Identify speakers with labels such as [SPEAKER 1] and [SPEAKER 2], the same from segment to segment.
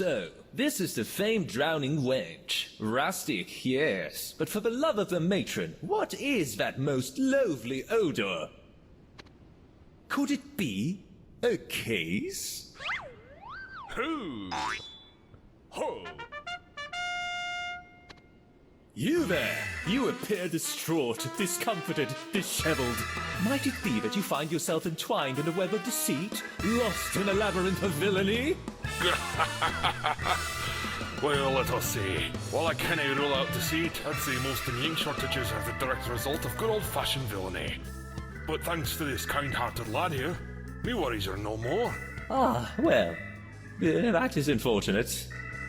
[SPEAKER 1] So, this is the famed drowning wench. Rustic, yes, but for the love of the matron, what is that most loathly odor? Could it be a case?
[SPEAKER 2] Who? Ho!
[SPEAKER 1] You there! You appear distraught, discomforted, disheveled. Might it be that you find yourself entwined in a web of deceit? Lost in a labyrinth of villainy?
[SPEAKER 2] Well, let us see. While I can't rule out deceit, I'd say most of the ink shortages are the direct result of good old-fashioned villainy. But thanks to this kind-hearted lad here, me worries are no more.
[SPEAKER 1] Ah, well, that is unfortunate.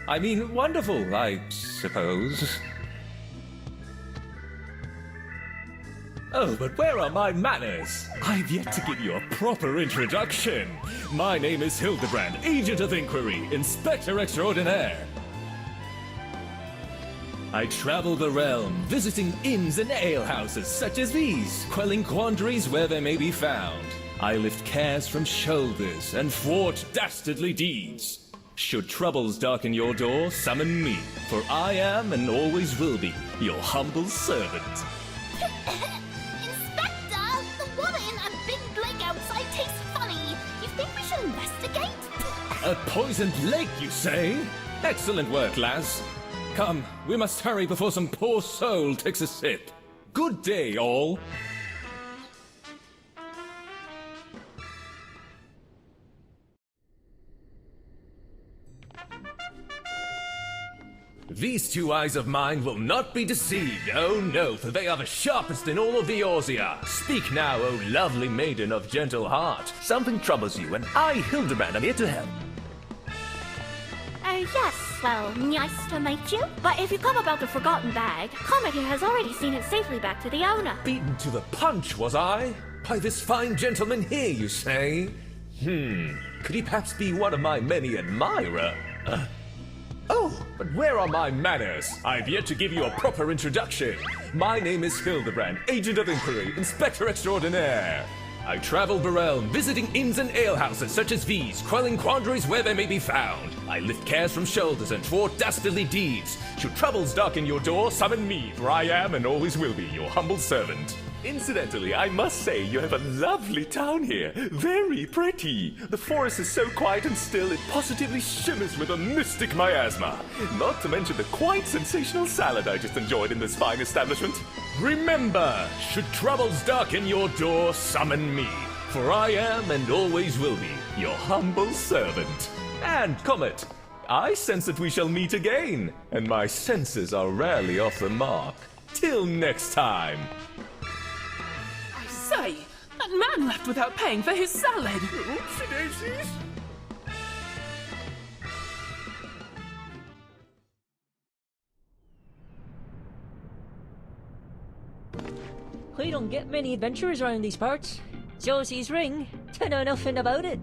[SPEAKER 1] I mean, wonderful, I suppose. Oh, but where are my manners? I've yet to give you a proper introduction. My name is Hildibrand, Agent of Inquiry, Inspector Extraordinaire. I travel the realm, visiting inns and alehouses such as these, quelling quandaries where they may be found. I lift cares from shoulders and thwart dastardly deeds. Should troubles darken your door, summon me, for I am and always will be your humble servant. A poisoned lake, you say? Excellent work, lass. Come, we must hurry before some poor soul takes a sip. Good day, all. These two eyes of mine will not be deceived. Oh no, for they are the sharpest in all of the Eorzea. Speak now, O lovely maiden of gentle heart. Something troubles you, and I, Hildibrand, am here to help.
[SPEAKER 3] Yes, well, nice to meet you. But if you come about the forgotten bag, Comet here has already seen it safely back to the owner.
[SPEAKER 1] Beaten to the punch, was I? By this fine gentleman here, you say? Could he perhaps be one of my many admirers? Oh, but where are my manners? I've yet to give you a proper introduction. My name is Hildibrand, Agent of Inquiry, Inspector Extraordinaire. I travel the realm, visiting inns and alehouses such as these, quelling quandaries where they may be found. I lift cares from shoulders and thwart dastardly deeds. Should troubles darken your door, summon me, for I am and always will be your humble servant. Incidentally, I must say you have a lovely town here. Very pretty. The forest is so quiet and still, it positively shimmers with a mystic miasma. Not to mention the quite sensational salad I just enjoyed in this fine establishment. Remember, should troubles darken your door, summon me. For I am and always will be your humble servant. And Comet, I sense that we shall meet again. And my senses are rarely off the mark. Till next time.
[SPEAKER 4] Say, that man left without paying for his salad.
[SPEAKER 2] Oopsie daisies.
[SPEAKER 5] We don't get many adventurers around these parts. Josie's ring, don't know nothing about it.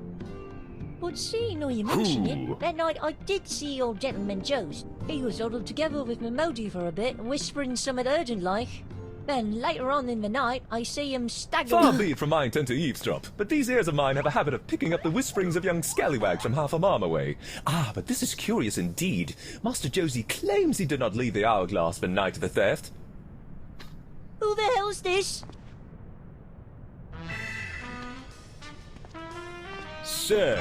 [SPEAKER 5] But seeing how you mention it, that night I did see old gentleman Joe's. He was huddled together with Memodi for a bit, whispering something urgent like. Then later on in the night, I see him stagger.
[SPEAKER 1] Far be it from my intent to eavesdrop, but these ears of mine have a habit of picking up the whisperings of young scallywags from half a mile away. Ah, but this is curious indeed. Master Josie claims he did not leave the hourglass the night of the theft.
[SPEAKER 5] Who the hell's this?
[SPEAKER 1] So,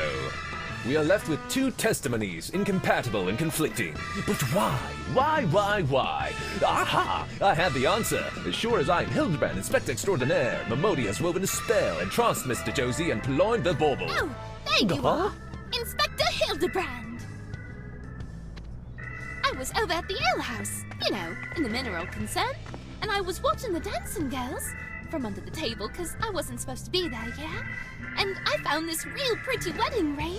[SPEAKER 1] we are left with two testimonies, incompatible and conflicting. But why? Why? Aha! I have the answer. As sure as I am Hildibrand, Inspector Extraordinaire, Memodi has woven a spell, entranced Mr. Josie, and purloined the bauble.
[SPEAKER 3] Oh, there you are. Inspector Hildibrand. I was over at the alehouse, you know, in the mineral concern, and I was watching the dancing girls from under the table, because I wasn't supposed to be there, yeah? And I found this real pretty wedding ring.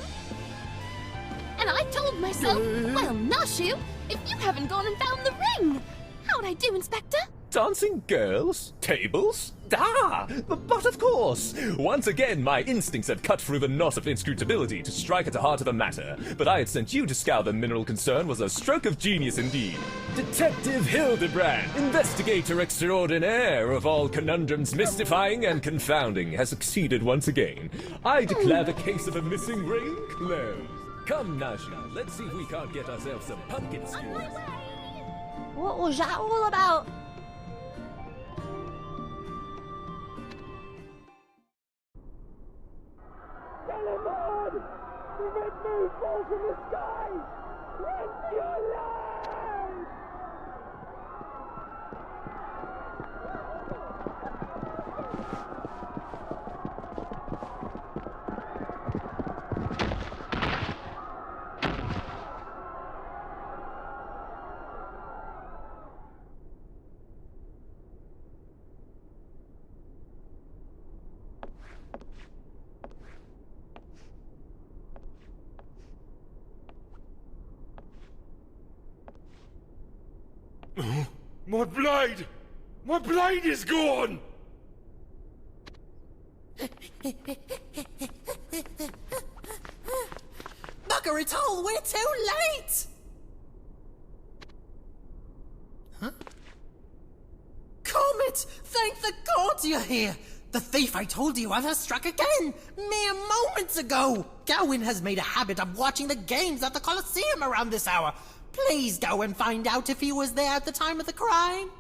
[SPEAKER 3] And I told myself, well, Nashu, if you haven't gone and found the ring. How'd I do, Inspector?
[SPEAKER 1] Dancing girls? Tables? Ah! But of course! Once again, my instincts had cut through the knot of inscrutability to strike at the heart of the matter. But I had sent you to scour the mineral concern was a stroke of genius indeed. Detective Hildibrand, investigator extraordinaire of all conundrums mystifying and confounding, has succeeded once again. I declare the case of a missing ring closed. Come, Nashu, let's see if we can't get ourselves some pumpkin skewers.
[SPEAKER 5] What was that all about?
[SPEAKER 1] Telemon! The red moon falls from the sky! Run for your life!
[SPEAKER 2] My blade! My blade is gone!
[SPEAKER 6] Bugger it all, we're too late! Huh? Comet! Thank the gods you're here! The thief I told you of has struck again! Mere moments ago! Gawain has made a habit of watching the games at the Coliseum around this hour. Please go and find out if he was there at the time of the crime.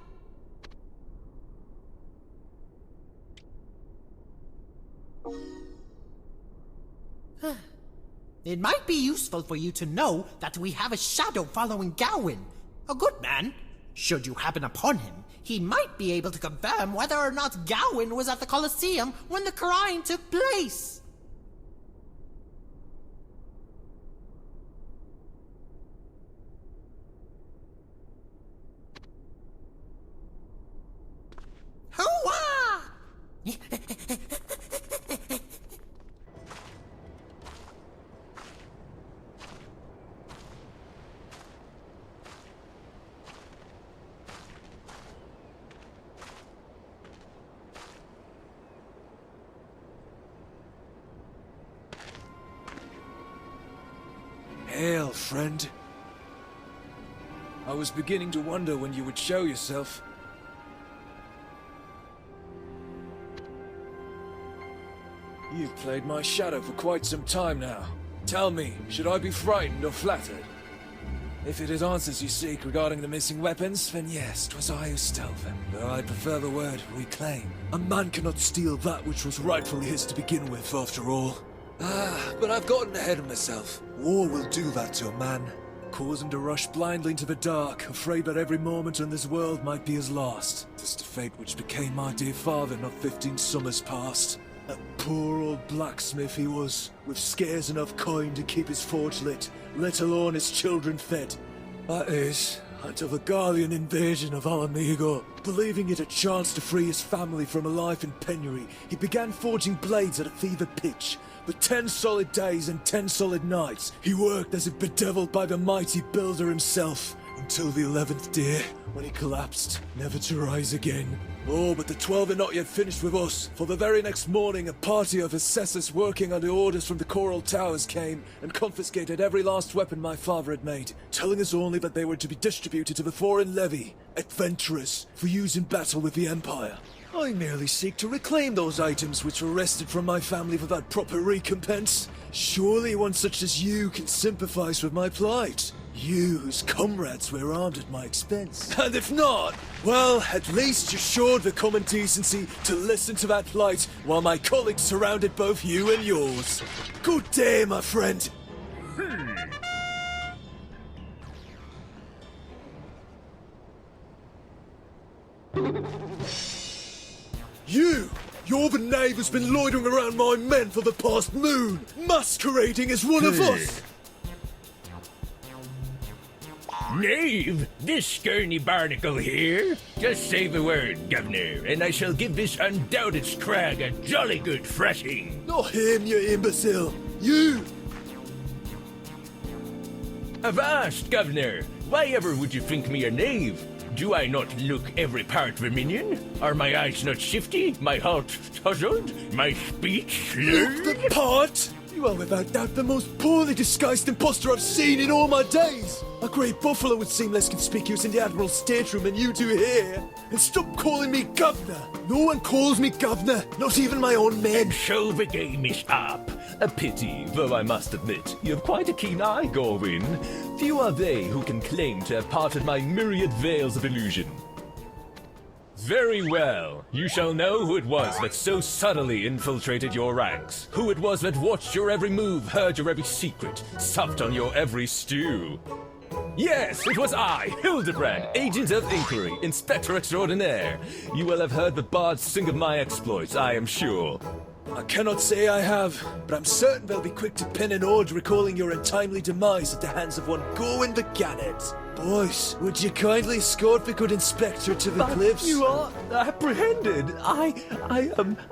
[SPEAKER 6] It might be useful for you to know that we have a shadow following Gawain. A good man. Should you happen upon him, he might be able to confirm whether or not Gawain was at the Coliseum when the crime took place. Hooah!
[SPEAKER 7] Hail, friend. I was beginning to wonder when you would show yourself. You've played my shadow for quite some time now. Tell me, should I be frightened or flattered? If it is answers you seek regarding the missing weapons, then yes, 'twas I who stole them. Though I prefer the word reclaim. A man cannot steal that which was rightfully his to begin with, after all. But I've gotten ahead of myself. War will do that to a man. Cause him to rush blindly into the dark, afraid that every moment in this world might be his last. 'Tis the fate which became my dear father not 15 summers past. A poor old blacksmith he was, with scarce enough coin to keep his forge lit, let alone his children fed. That is, until the Gallian invasion of Alamigo. Believing it a chance to free his family from a life in penury, he began forging blades at a fevered pitch. For 10 solid days and 10 solid nights, he worked as if bedeviled by the mighty builder himself, until the 11th day, when he collapsed, never to rise again. Oh, but the 12 are not yet finished with us, for the very next morning a party of assessors working under orders from the Coral Towers came and confiscated every last weapon my father had made, telling us only that they were to be distributed to the foreign levy, adventurers, for use in battle with the Empire. I merely seek to reclaim those items which were wrested from my family without proper recompense. Surely one such as you can sympathize with my plight. You whose comrades were armed at my expense. And if not, well, at least you showed the common decency to listen to that plight while my colleagues surrounded both you and yours. Good day, my friend. You're the knave who's been loitering around my men for the past moon, masquerading as one of us!
[SPEAKER 8] Knave, this scurny barnacle here. Just say the word, governor, and I shall give this undoubted scrag a jolly good thrashing.
[SPEAKER 7] Not him, you imbecile! You!
[SPEAKER 8] Avast, governor! Why ever would you think me a knave? Do I not look every part verminion? Are my eyes not shifty, my heart puzzled, my speech slurred?
[SPEAKER 7] Look the part? You are without doubt the most poorly disguised impostor I've seen in all my days! A grey buffalo would seem less conspicuous in the Admiral's stateroom than you do here. And stop calling me governor! No one calls me governor, not even my own men!
[SPEAKER 8] And so the game is up.
[SPEAKER 1] A pity, though I must admit, you have quite a keen eye, Gorwyn. Few are they who can claim to have parted my myriad veils of illusion. Very well. You shall know who it was that so subtly infiltrated your ranks. Who it was that watched your every move, heard your every secret, supped on your every stew. Yes, it was I, Hildibrand, Agent of Inquiry, Inspector Extraordinaire. You will have heard the bards sing of my exploits, I am sure.
[SPEAKER 7] I cannot say I have, but I'm certain they'll be quick to pen an ode recalling your untimely demise at the hands of one Gorwyn the Gannet. Boys, would you kindly escort the good inspector to the cliffs?
[SPEAKER 1] You are apprehended. I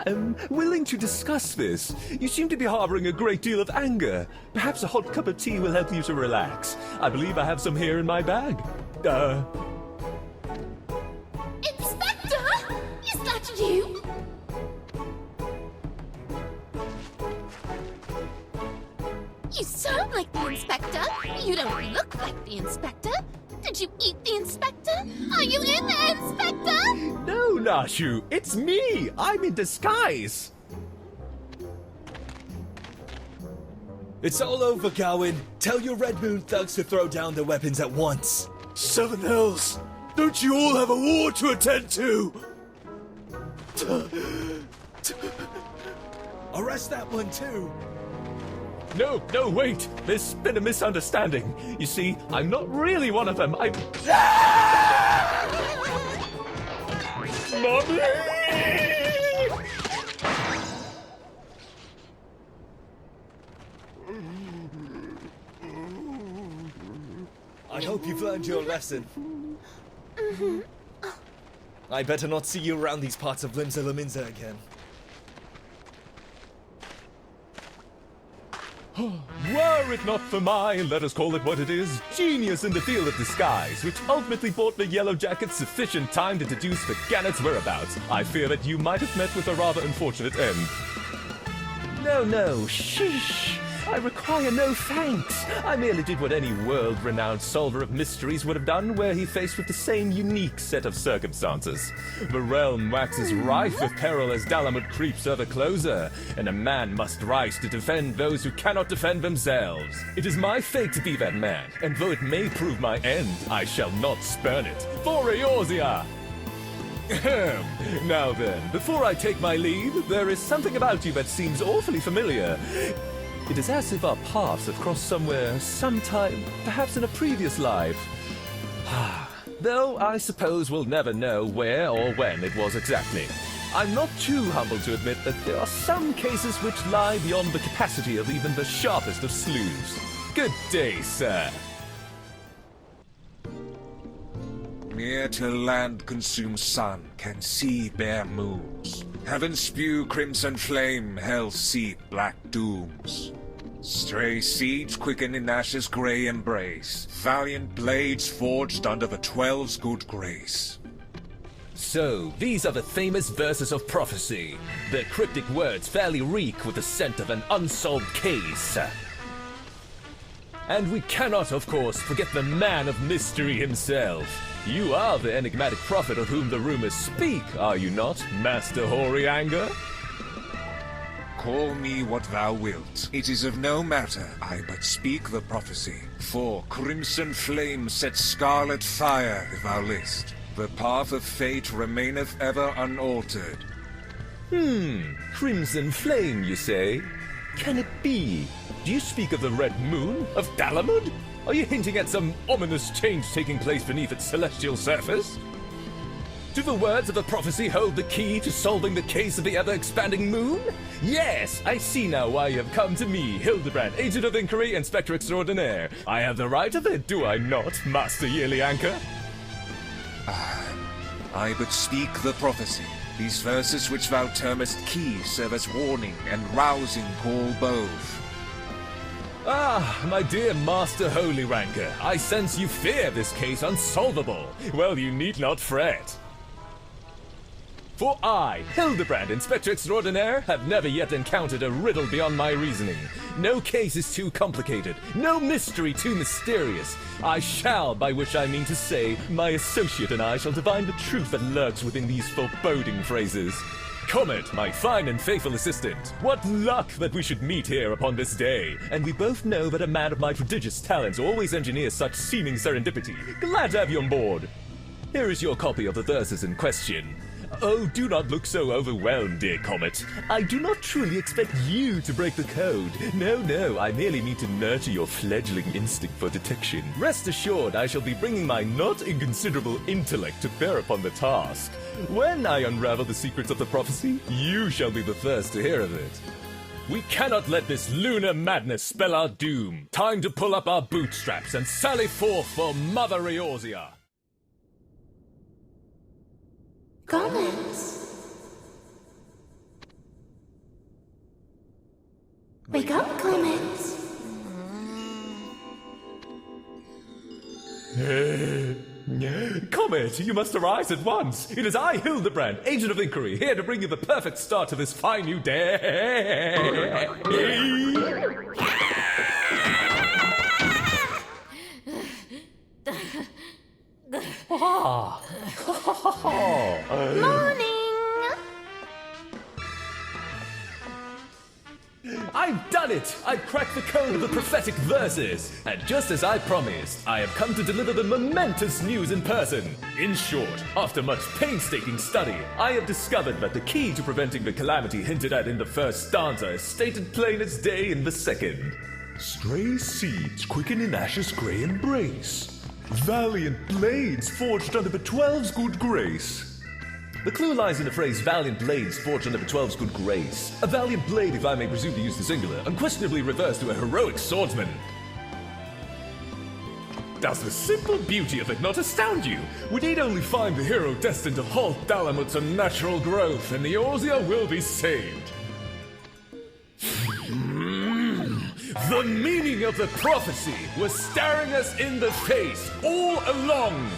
[SPEAKER 1] am willing to discuss this. You seem to be harboring a great deal of anger. Perhaps a hot cup of tea will help you to relax. I believe I have some here in my bag.
[SPEAKER 3] Inspector! Is that you? You sound like the inspector. You don't look like the inspector. Did you eat the inspector? Are you in there, Inspector?
[SPEAKER 1] No, Nashu, it's me. I'm in disguise.
[SPEAKER 7] It's all over, Gawain. Tell your Red Moon thugs to throw down their weapons at once. Seven Hills, don't you all have a war to attend to? Arrest that one too.
[SPEAKER 1] No, wait. There's been a misunderstanding. You see, I'm not really one of them. I'm... Mommy!
[SPEAKER 7] I hope you've learned your lesson. I better not see you around these parts of Limsa Laminza again.
[SPEAKER 1] Were it not for my, let us call it what it is, genius in the field of disguise, which ultimately bought the Yellow Jackets sufficient time to deduce the Gannet's whereabouts, I fear that you might have met with a rather unfortunate end. No, sheesh. I require no thanks. I merely did what any world-renowned solver of mysteries would have done were he faced with the same unique set of circumstances. The realm waxes rife with peril as Dalamud creeps ever closer, and a man must rise to defend those who cannot defend themselves. It is my fate to be that man, and though it may prove my end, I shall not spurn it. For Eorzea! Now then, before I take my leave, there is something about you that seems awfully familiar. It is as if our paths have crossed somewhere, sometime, perhaps in a previous life. Though I suppose we'll never know where or when it was exactly. I'm not too humble to admit that there are some cases which lie beyond the capacity of even the sharpest of sleuths. Good day, sir.
[SPEAKER 9] Near to land consumed sun, can see bare moons. Heaven spew crimson flame, hell seep black dooms. Stray seeds quicken in Ash's grey embrace. Valiant blades forged under the 12's good grace.
[SPEAKER 1] So, these are the famous verses of prophecy. Their cryptic words fairly reek with the scent of an unsolved case. And we cannot, of course, forget the man of mystery himself. You are the enigmatic prophet of whom the rumors speak, are you not, Master Urianger?
[SPEAKER 9] Call me what thou wilt. It is of no matter, I but speak the prophecy. For crimson flame sets scarlet fire, if thou list. The path of fate remaineth ever unaltered.
[SPEAKER 1] Crimson flame, you say? Can it be? Do you speak of the Red Moon? Of Dalamud? Are you hinting at some ominous change taking place beneath its celestial surface? Do the words of the prophecy hold the key to solving the case of the ever-expanding moon? Yes, I see now why you have come to me, Hildibrand, Agent of Inquiry, Inspector Extraordinaire. I have the right of it, do I not, Master Urianger?
[SPEAKER 9] I but speak the prophecy. These verses which thou termest key serve as warning and rousing call both.
[SPEAKER 1] My dear Master Urianger, I sense you fear this case unsolvable. Well, you need not fret. For I, Hildibrand, Inspector Extraordinaire, have never yet encountered a riddle beyond my reasoning. No case is too complicated, no mystery too mysterious. I shall, by which I mean to say, my associate and I shall divine the truth that lurks within these foreboding phrases. Comet, my fine and faithful assistant. What luck that we should meet here upon this day. And we both know that a man of my prodigious talents always engineers such seeming serendipity. Glad to have you on board. Here is your copy of the verses in question. Oh, do not look so overwhelmed, dear Comet. I do not truly expect you to break the code. No, I merely need to nurture your fledgling instinct for detection. Rest assured, I shall be bringing my not inconsiderable intellect to bear upon the task. When I unravel the secrets of the prophecy, you shall be the first to hear of it. We cannot let this lunar madness spell our doom. Time to pull up our bootstraps and sally forth for Mother Eorzea.
[SPEAKER 10] Comments? Wake up, comments.
[SPEAKER 1] Comet, you must arise at once. It is I, Hildibrand, Agent of Inquiry, here to bring you the perfect start to this fine new day.
[SPEAKER 3] Morning!
[SPEAKER 1] I've done it! I've cracked the code of the prophetic verses! And just as I promised, I have come to deliver the momentous news in person. In short, after much painstaking study, I have discovered that the key to preventing the calamity hinted at in the first stanza is stated plain as day in the second. Stray seeds quicken in Ash's grey embrace. Valiant blades forged under the 12's good grace. The clue lies in the phrase valiant blades forged under the 12's good grace. A valiant blade, if I may presume to use the singular, unquestionably refers to a heroic swordsman. Does the simple beauty of it not astound you? We need only find the hero destined to halt Dalamut's unnatural growth, and Eorzea will be saved. The meaning of the prophecy was staring us in the face all along.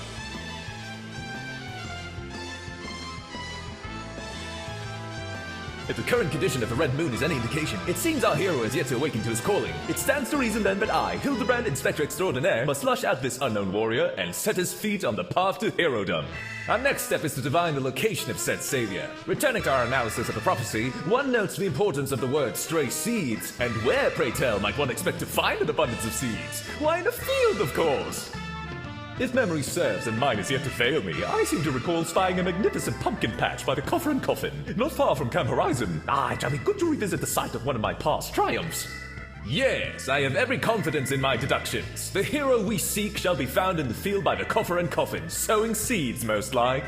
[SPEAKER 1] If the current condition of the red moon is any indication, it seems our hero is yet to awaken to his calling. It stands to reason then that I, Hildibrand, Inspector Extraordinaire, must flush out this unknown warrior and set his feet on the path to herodom. Our next step is to divine the location of said savior. Returning to our analysis of the prophecy, one notes the importance of the word stray seeds. And where, pray tell, might one expect to find an abundance of seeds? Why, in a field, of course! If memory serves, and mine is yet to fail me, I seem to recall spying a magnificent pumpkin patch by the Coffer and Coffin, not far from Camp Horizon. It shall be good to revisit the site of one of my past triumphs. Yes, I have every confidence in my deductions. The hero we seek shall be found in the field by the Coffer and Coffin, sowing seeds, most like.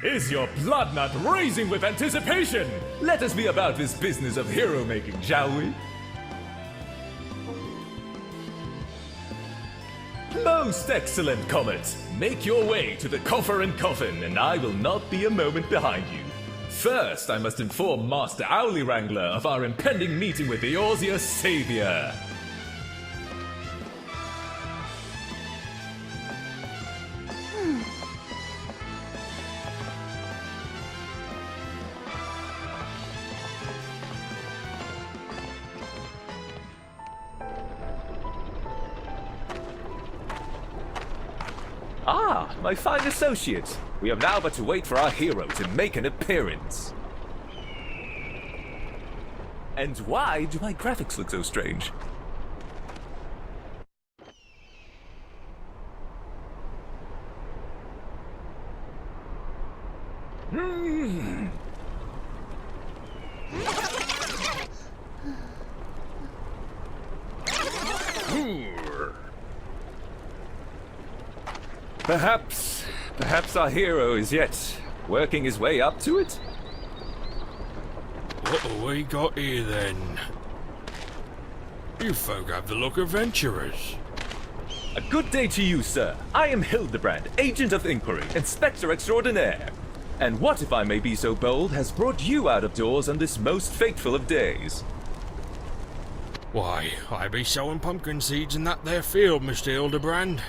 [SPEAKER 1] Is your blood not raising with anticipation? Let us be about this business of hero-making, shall we? Most excellent, Comet! Make your way to the Coffer and Coffin, and I will not be a moment behind you. First, I must inform Master Owly Wrangler of our impending meeting with Eorzea's savior. My fine associate. We have now but to wait for our hero to make an appearance. And why do my graphics look so strange? Perhaps our hero is yet working his way up to it?
[SPEAKER 2] What have we got here then? You folk have the look of adventurers.
[SPEAKER 1] A good day to you, sir. I am Hildibrand, Agent of Inquiry, Inspector Extraordinaire. And what, if I may be so bold, has brought you out of doors on this most fateful of days?
[SPEAKER 2] Why, I be sowing pumpkin seeds in that there field, Mr. Hildibrand.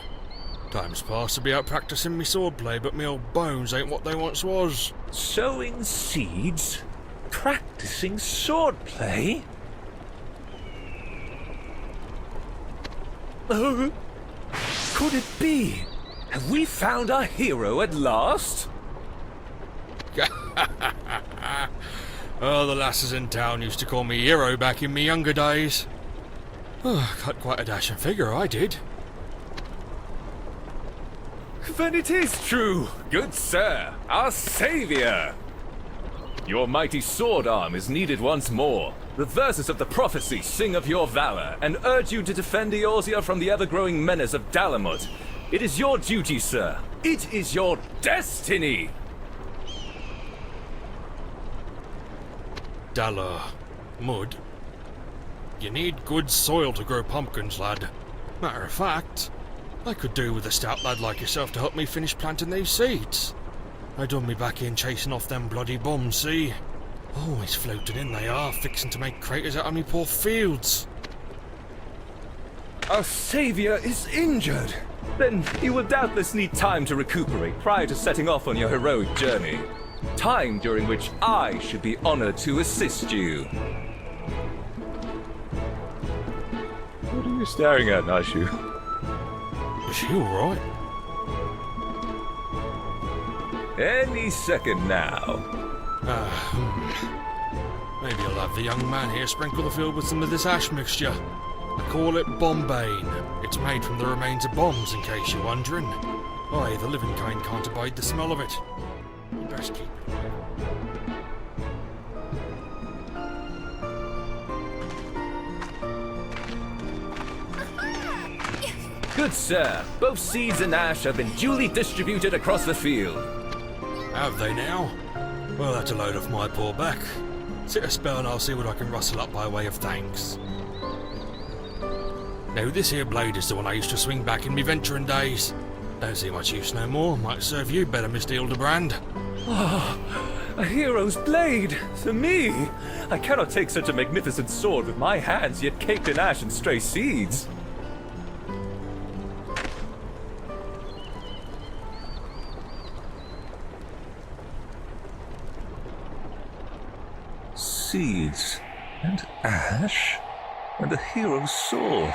[SPEAKER 2] Time's past to be out practicing me swordplay, but me old bones ain't what they once was.
[SPEAKER 1] Sowing seeds? Practicing swordplay? Oh, could it be? Have we found our hero at last?
[SPEAKER 2] Oh, the lasses in town used to call me hero back in me younger days. Oh, cut quite a dashing figure, I did.
[SPEAKER 1] Then it is true, good sir, our savior. Your mighty sword arm is needed once more. The verses of the prophecy sing of your valor and urge you to defend Eorzea from the ever-growing menace of Dalamud. It is your duty, sir. It is your destiny.
[SPEAKER 2] Dalamud? You need good soil to grow pumpkins, lad. Matter of fact, I could do with a stout lad like yourself to help me finish planting these seeds. I done me back in chasing off them bloody bombs, see? Always floating in they are, fixing to make craters out of me poor fields.
[SPEAKER 1] Our savior is injured. Then you will doubtless need time to recuperate prior to setting off on your heroic journey. Time during which I should be honored to assist you. What are you staring at, Nashu?
[SPEAKER 2] Is she alright?
[SPEAKER 1] Any second now.
[SPEAKER 2] Maybe I'll have the young man here sprinkle the field with some of this ash mixture. I call it bombane. It's made from the remains of bombs, in case you're wondering. Aye, the living kind can't abide the smell of it. You best keep it.
[SPEAKER 1] Good sir, both seeds and ash have been duly distributed across the field.
[SPEAKER 2] Have they now? Well, that's a load off my poor back. Sit a spell and I'll see what I can rustle up by way of thanks. Now, this here blade is the one I used to swing back in me venturing days. Don't see much use no more. Might serve you better, Mr. Hildibrand.
[SPEAKER 1] Ah, a hero's blade! To me! I cannot take such a magnificent sword with my hands yet caked in ash and stray seeds. Seeds and ash and a hero's sword.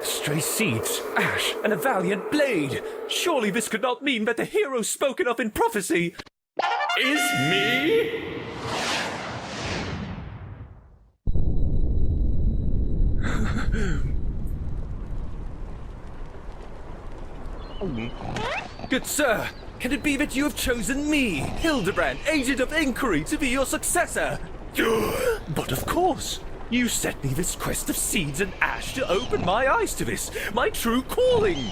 [SPEAKER 1] Stray seeds, ash, and a valiant blade. Surely this could not mean that the hero spoken of in prophecy is me? Good sir, can it be that you have chosen me, Hildibrand, agent of inquiry, to be your successor? But of course, you set me this quest of seeds and ash to open my eyes to this, my true calling.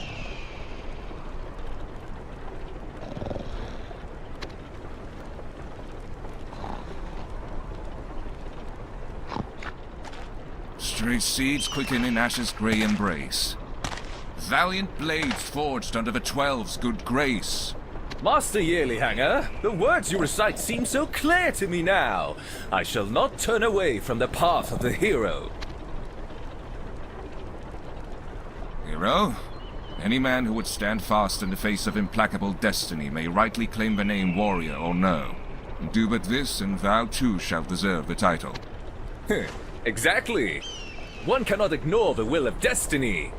[SPEAKER 9] Stray seeds quicken in ash's grey embrace. Valiant blades forged under the 12's good grace.
[SPEAKER 1] Master Urianger, the words you recite seem so clear to me now. I shall not turn away from the path of the hero.
[SPEAKER 9] Hero? Any man who would stand fast in the face of implacable destiny may rightly claim the name warrior or no. Do but this, and thou too shalt deserve the title.
[SPEAKER 1] Exactly. One cannot ignore the will of destiny.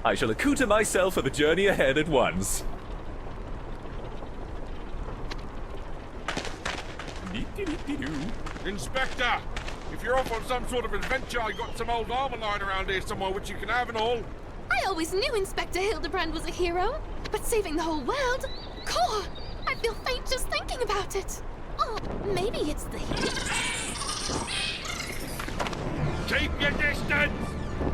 [SPEAKER 1] I shall accoutre myself for the journey ahead at once.
[SPEAKER 2] Inspector! If you're off on some sort of adventure, I got some old armor lying around here somewhere which you can have and all.
[SPEAKER 3] I always knew Inspector Hildibrand was a hero, but saving the whole world? Core! I feel faint just thinking about it. Oh, maybe it's the heat.
[SPEAKER 2] Keep your distance!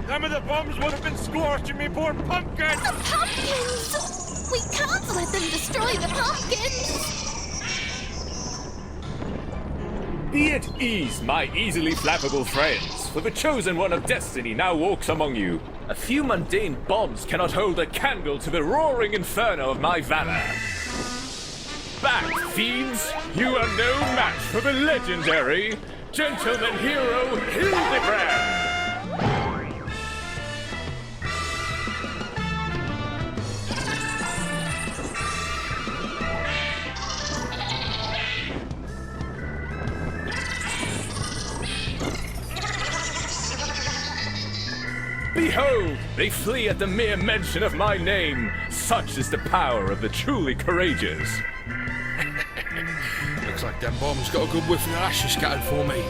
[SPEAKER 2] Some of the bombs would have been scorching me poor pumpkins!
[SPEAKER 3] The pumpkins! We can't let them destroy the pumpkins!
[SPEAKER 1] Be at ease, my easily flappable friends, for the chosen one of destiny now walks among you. A few mundane bombs cannot hold a candle to the roaring inferno of my valor. Back, fiends! You are no match for the legendary gentleman hero Hildibrand! Behold, They flee at the mere mention of my name. Such is the power of the truly courageous.
[SPEAKER 2] Looks like them bombs got a good whiff of the ash you scattered for me.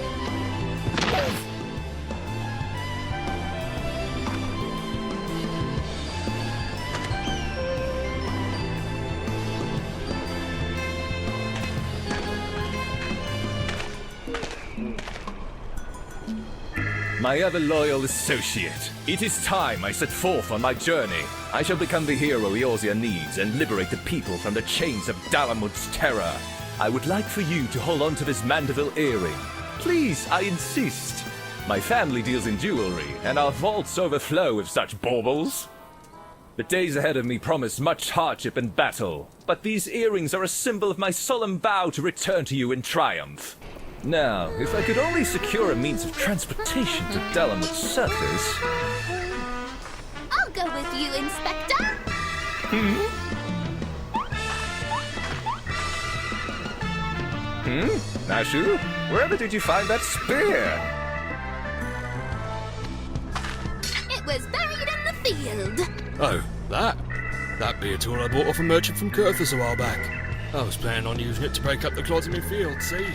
[SPEAKER 1] My ever-loyal associate, it is time I set forth on my journey. I shall become the hero Eorzea needs and liberate the people from the chains of Dalamud's terror. I would like for you to hold on to this Manderville earring. Please, I insist. My family deals in jewelry, and our vaults overflow with such baubles. The days ahead of me promise much hardship and battle, but these earrings are a symbol of my solemn vow to return to you in triumph. Now, if I could only secure a means of transportation to Dalamud's surface...
[SPEAKER 3] I'll go with you, Inspector.
[SPEAKER 1] Nashu? Wherever did you find that spear?
[SPEAKER 3] It was buried in the field.
[SPEAKER 2] Oh, that? That be a tool I bought off a merchant from Kurthus a while back. I was planning on using it to break up the clods in my field, see?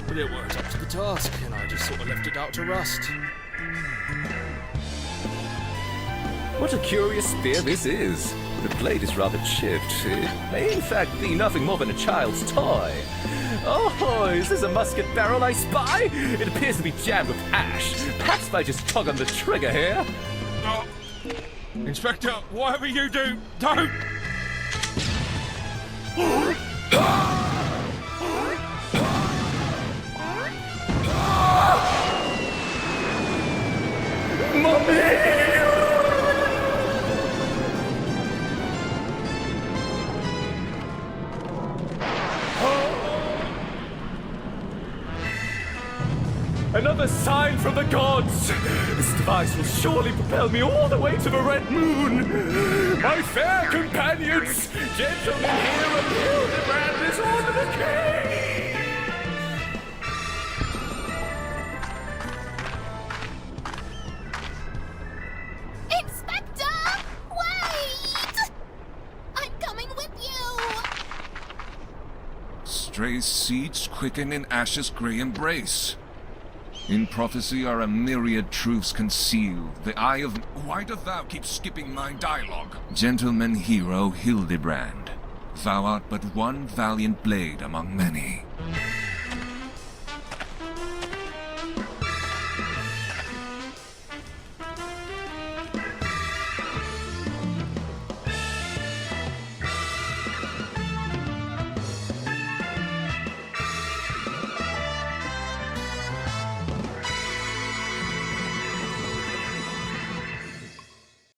[SPEAKER 2] But it weren't up to the task, and I just sort of left it out to rust.
[SPEAKER 1] What a curious spear this is. The blade is rather chipped. It may in fact be nothing more than a child's toy. Oh, is this a musket barrel I spy? It appears to be jammed with ash. Perhaps if I just tug on the trigger here.
[SPEAKER 2] Oh. Inspector, whatever you do, don't!
[SPEAKER 1] Another sign from the gods! This device will surely propel me all the way to the Red Moon! My fair companions! Gentlemen here of Hildibrand is on the cave!
[SPEAKER 3] Inspector! Wait! I'm coming with you!
[SPEAKER 9] Stray seeds quicken in Ash's grey embrace. In prophecy are a myriad truths concealed. The eye of... Why dost thou keep skipping my dialogue? Gentleman hero Hildibrand, thou art but one valiant blade among many.